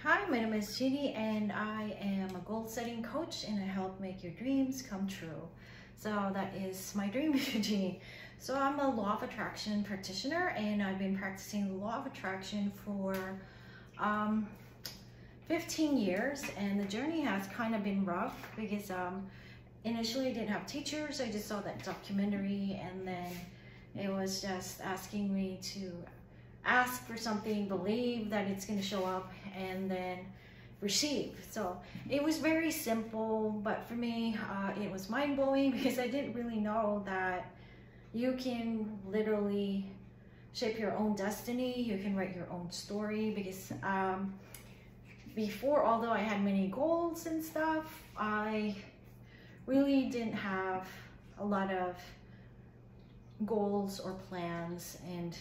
Hi, my name is Genie and I am a goal setting coach and I help make your dreams come true. So that is my dream, Genie. So I'm a law of attraction practitioner and I've been practicing the law of attraction for 15 years, and the journey has kind of been rough because initially I didn't have teachers. I just saw that documentary and then it was just asking me to ask for something, believe that it's going to show up, and then receive. So it was very simple, but for me it was mind-blowing because I didn't really know that you can literally shape your own destiny. You can write your own story because before, although I had many goals and stuff, I really didn't have a lot of goals or plans, and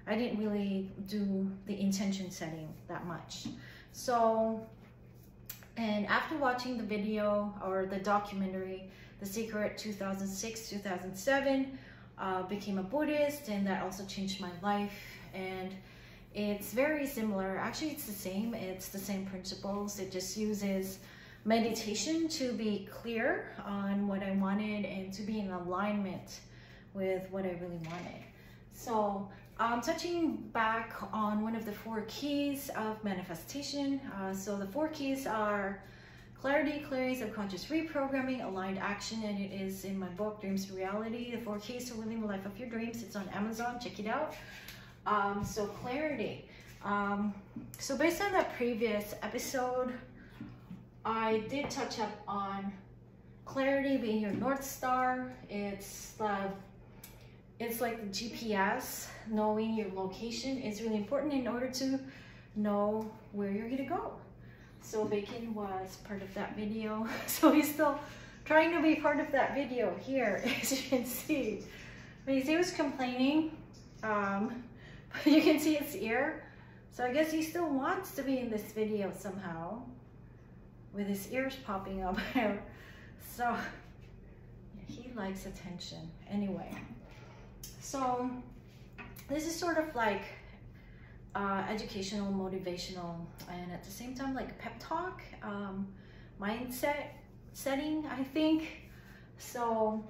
I didn't really do the intention setting that much. So, and after watching the video or the documentary, The Secret 2006-2007, became a Buddhist, and that also changed my life. And it's very similar. Actually, it's the same. It's the same principles. It just uses meditation to be clear on what I wanted and to be in alignment with what I really wanted. So touching back on one of the 4 keys of manifestation. So the 4 keys are clarity, subconscious reprogramming, aligned action, and it is in my book, Dreams to Reality, the 4 keys to living the life of your dreams. It's on Amazon, check it out. So clarity. So based on that previous episode, I did touch up on clarity being your North Star. It's like the GPS. Knowing your location is really important in order to know where you're gonna go. So Bacon was part of that video. So he's still trying to be part of that video here, as you can see. Because he was complaining, but you can see his ear. So I guess he still wants to be in this video somehow, with his ears popping up here. So he likes attention. Anyway, so this is sort of like educational, motivational, and at the same time like pep talk, mindset setting, I think. So,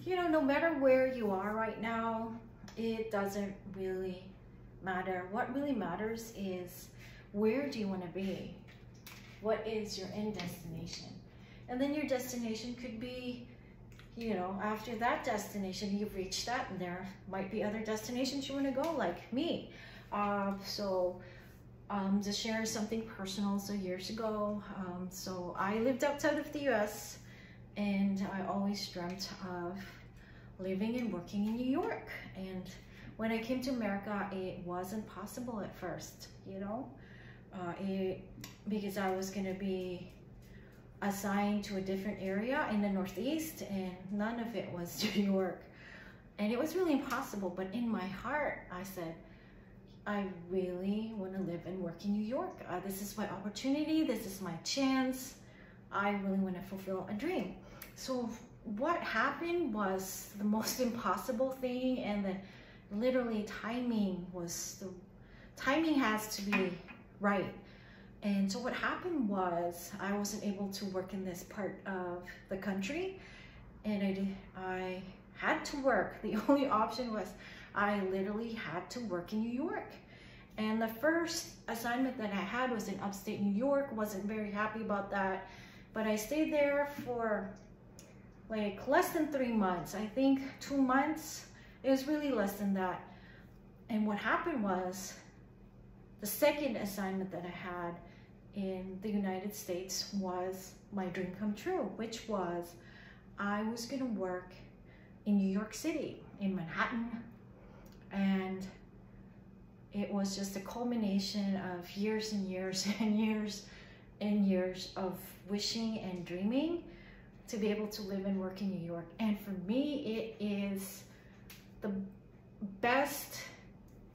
you know, no matter where you are right now, it doesn't really matter. What really matters is, where do you want to be? What is your end destination? And then your destination could be, you know, after that destination, you've reached that, and there might be other destinations you want to go, like me. To share something personal, so years ago, so I lived outside of the US, and I always dreamt of living and working in New York. And when I came to America, it wasn't possible at first, you know, because I was going to be assigned to a different area in the Northeast, and none of it was New York, and it was really impossible. But in my heart, I said, I really want to live and work in New York. This is my opportunity. This is my chance. I really want to fulfill a dream. So what happened was the most impossible thing, and then literally timing has to be right. And so what happened was, I wasn't able to work in this part of the country, and I had to work. The only option was I literally had to work in New York. And the first assignment that I had was in upstate New York. Wasn't very happy about that, but I stayed there for like less than 3 months. I think 2 months. It was really less than that. And what happened was, the second assignment that I had in the United States was my dream come true, which was I was gonna work in New York City, in Manhattan. And it was just a culmination of years and years and years and years of wishing and dreaming to be able to live and work in New York. And for me, it is the best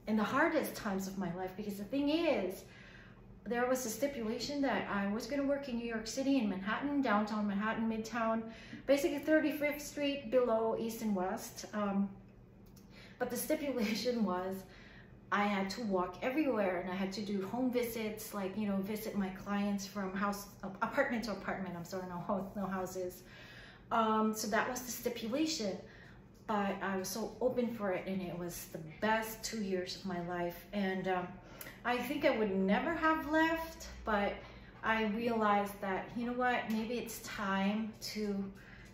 and the hardest times of my life, because the thing is, there was a stipulation that I was going to work in New York City, in Manhattan, downtown Manhattan, Midtown, basically 35th Street below East and West. But the stipulation was I had to walk everywhere, and I had to do home visits, like, you know, visit my clients from apartment to apartment. I'm sorry, no houses. So that was the stipulation, but I was so open for it, and it was the best 2 years of my life. And I think I would never have left, but I realized that, you know what, maybe it's time to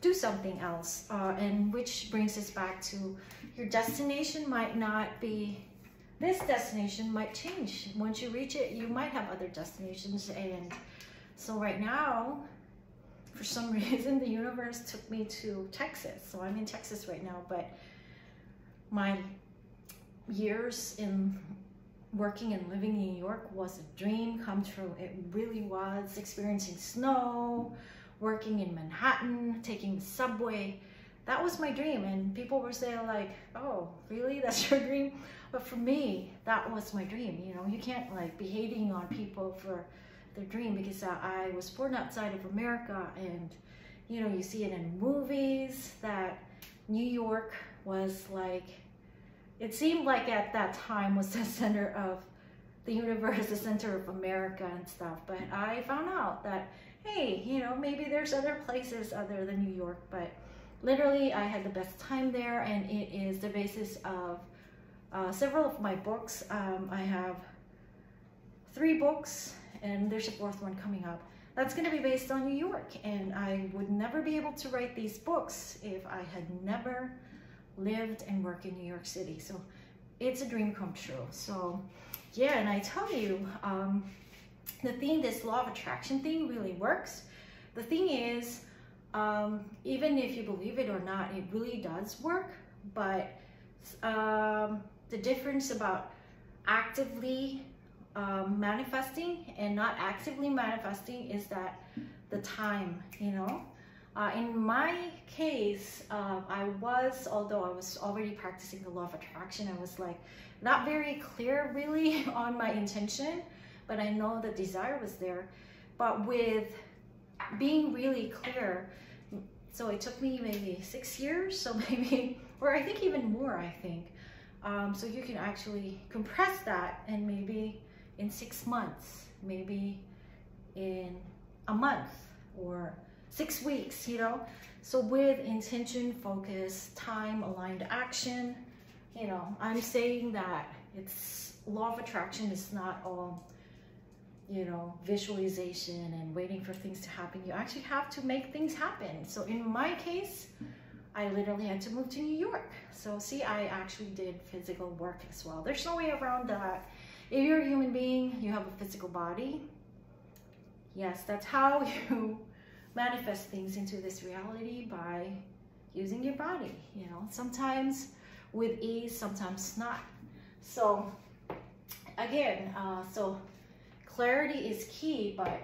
do something else. And which brings us back to your destination might not be, this destination might change. Once you reach it, you might have other destinations. And so right now, for some reason, the universe took me to Texas. So I'm in Texas right now, but my years in working and living in New York was a dream come true. It really was. Experiencing snow, working in Manhattan, taking the subway. That was my dream. And people were saying like, oh, really? That's your dream? But for me, that was my dream. You know, you can't like be hating on people for their dream, because I was born outside of America, and you know, you see it in movies that New York was like, it seemed like at that time was the center of the universe, the center of America and stuff. But I found out that, hey, you know, maybe there's other places other than New York. But literally, I had the best time there, and it is the basis of several of my books. I have 3 books, and there's a 4th one coming up. That's going to be based on New York, and I would never be able to write these books if I had never lived and worked in New York City. So it's a dream come true. So yeah, and I tell you, the thing, this law of attraction thing really works. The thing is, even if you believe it or not, it really does work. But the difference about actively manifesting and not actively manifesting is that the time, you know. In my case, although I was already practicing the law of attraction, I was like not very clear really on my intention, but I know the desire was there. But with being really clear, so it took me maybe 6 years, so maybe, or I think even more, I think. So you can actually compress that, and maybe in 6 months, maybe in a month, or 6 weeks, you know. So with intention, focus, time, aligned action, you know, I'm saying that it's law of attraction is not all, you know, visualization and waiting for things to happen. You actually have to make things happen. So in my case, I literally had to move to New York. So see, I actually did physical work as well. There's no way around that. If you're a human being, you have a physical body. Yes, that's how you manifest things into this reality, by using your body, you know, sometimes with ease, sometimes not. So again, so clarity is key, but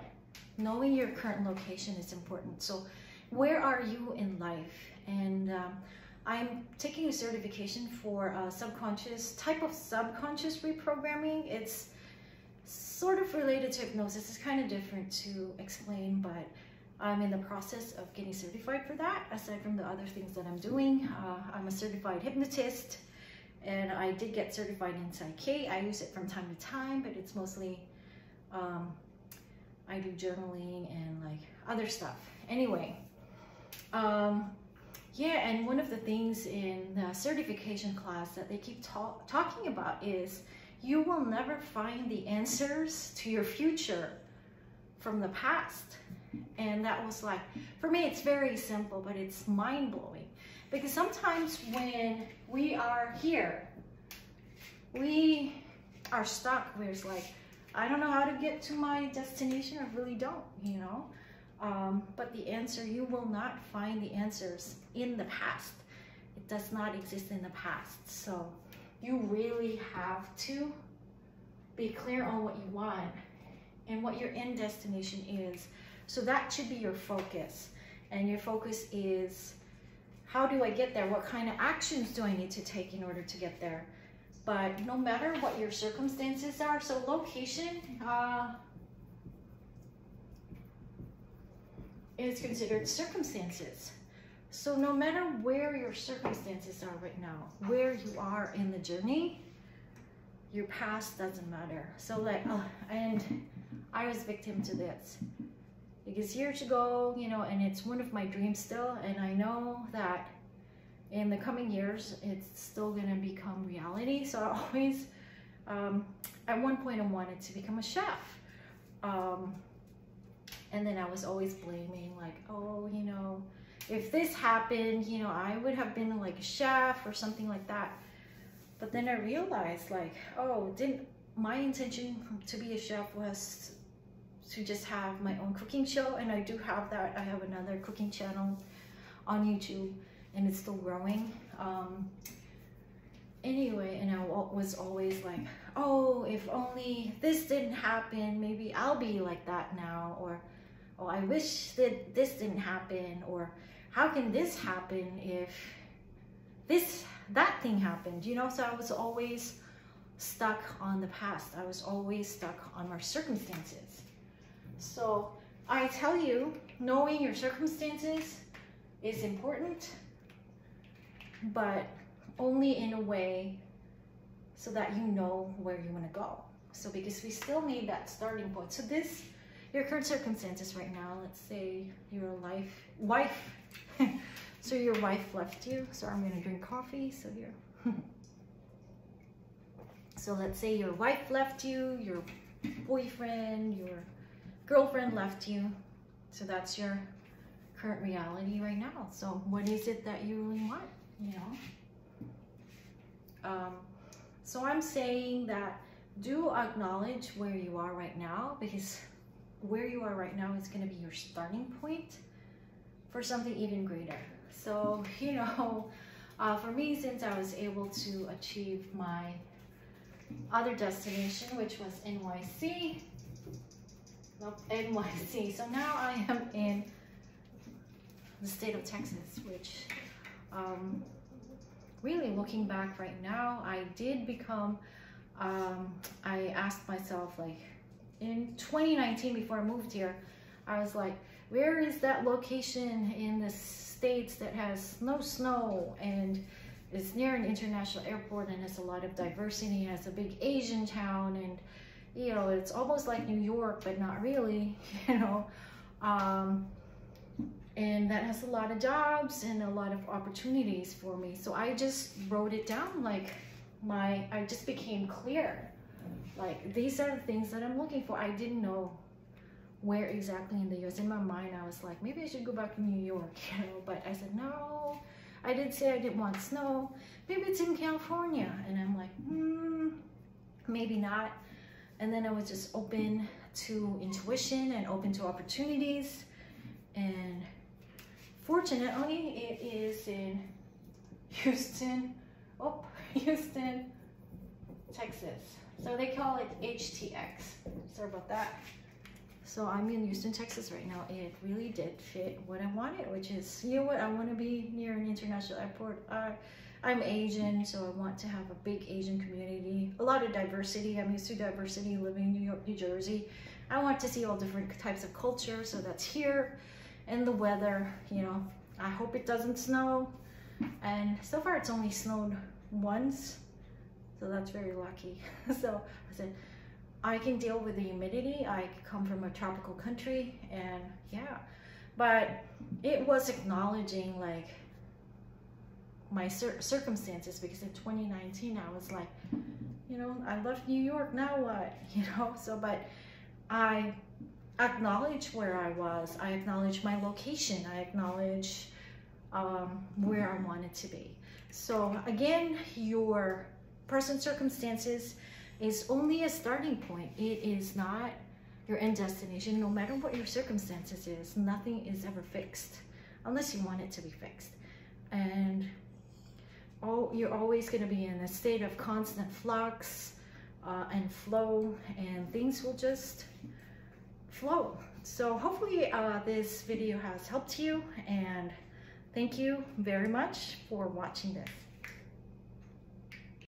knowing your current location is important. So where are you in life? And I'm taking a certification for subconscious reprogramming. It's sort of related to hypnosis. It's kind of different to explain, but I'm in the process of getting certified for that, aside from the other things that I'm doing. I'm a certified hypnotist, and I did get certified in Psyche. I use it from time to time, but it's mostly, I do journaling and like other stuff. Anyway, yeah, and one of the things in the certification class that they keep talking about is you will never find the answers to your future from the past. And that was like, for me, it's very simple, but it's mind-blowing. Because sometimes when we are here, we are stuck where it's like, I don't know how to get to my destination. I really don't, you know. But the answer, you will not find the answers in the past. It does not exist in the past. So you really have to be clear on what you want and what your end destination is. So that should be your focus. And your focus is, how do I get there? What kind of actions do I need to take in order to get there? But no matter what your circumstances are, so location is considered circumstances. So no matter where your circumstances are right now, where you are in the journey, your past doesn't matter. So like, and I was victim to this because years ago, you know, and it's one of my dreams still, and I know that in the coming years it's still gonna become reality. So I always at one point I wanted to become a chef, and then I was always blaming, like, oh, you know, if this happened, you know, I would have been like a chef or something like that. But then I realized, like, oh, my intention to be a chef was to just have my own cooking show, and I do have that. I have another cooking channel on YouTube, and it's still growing. Anyway, and I was always like, oh, if only this didn't happen, maybe I'll be like that now, or oh, I wish that this didn't happen, or how can this happen if that thing happened, you know? So I was always stuck on the past. I was always stuck on my circumstances. So I tell you, knowing your circumstances is important, but only in a way so that you know where you want to go. So because we still need that starting point. So your current circumstances right now, let's say your wife, so your wife left you. So I'm gonna drink coffee, so here. So let's say your wife left you, your boyfriend, your girlfriend left you. So that's your current reality right now. So what is it that you really want, you know? So I'm saying that do acknowledge where you are right now, because where you are right now is going to be your starting point for something even greater. So, you know, for me, since I was able to achieve my other destination, which was NYC, so now I am in the state of Texas, which really looking back right now, I did become, I asked myself, like, in 2019, before I moved here, I was like, where is that location in the States that has no snow and is near an international airport and has a lot of diversity, has a big Asian town, and, you know, it's almost like New York, but not really, you know, and that has a lot of jobs and a lot of opportunities for me. So I just wrote it down, like, I just became clear. Like, these are the things that I'm looking for. I didn't know where exactly in the US. In my mind, I was like, maybe I should go back to New York, you know, but I said, no, I did say I didn't want snow. Maybe it's in California. And I'm like, maybe not. And then I was just open to intuition and open to opportunities. And fortunately, it is in Houston, Texas. So they call it HTX. Sorry about that. So I'm in Houston, Texas right now. It really did fit what I wanted, which is, you know what, I want to be near an international airport. I'm Asian, so I want to have a big Asian community, a lot of diversity. I'm used to diversity living in New York, New Jersey. I want to see all different types of culture, so that's here. And the weather, you know, I hope it doesn't snow. And so far it's only snowed once, so that's very lucky. So I said, I can deal with the humidity. I come from a tropical country, and yeah, but it was acknowledging, like, my circumstances, because in 2019 I was like, you know, I left New York, now what, you know? So, but I acknowledge where I was. I acknowledge my location. I acknowledge where I wanted to be. So again, your present circumstances is only a starting point. It is not your end destination. No matter what your circumstances is, nothing is ever fixed unless you want it to be fixed. And you're always going to be in a state of constant flux and flow, and things will just flow. So hopefully this video has helped you, and thank you very much for watching this.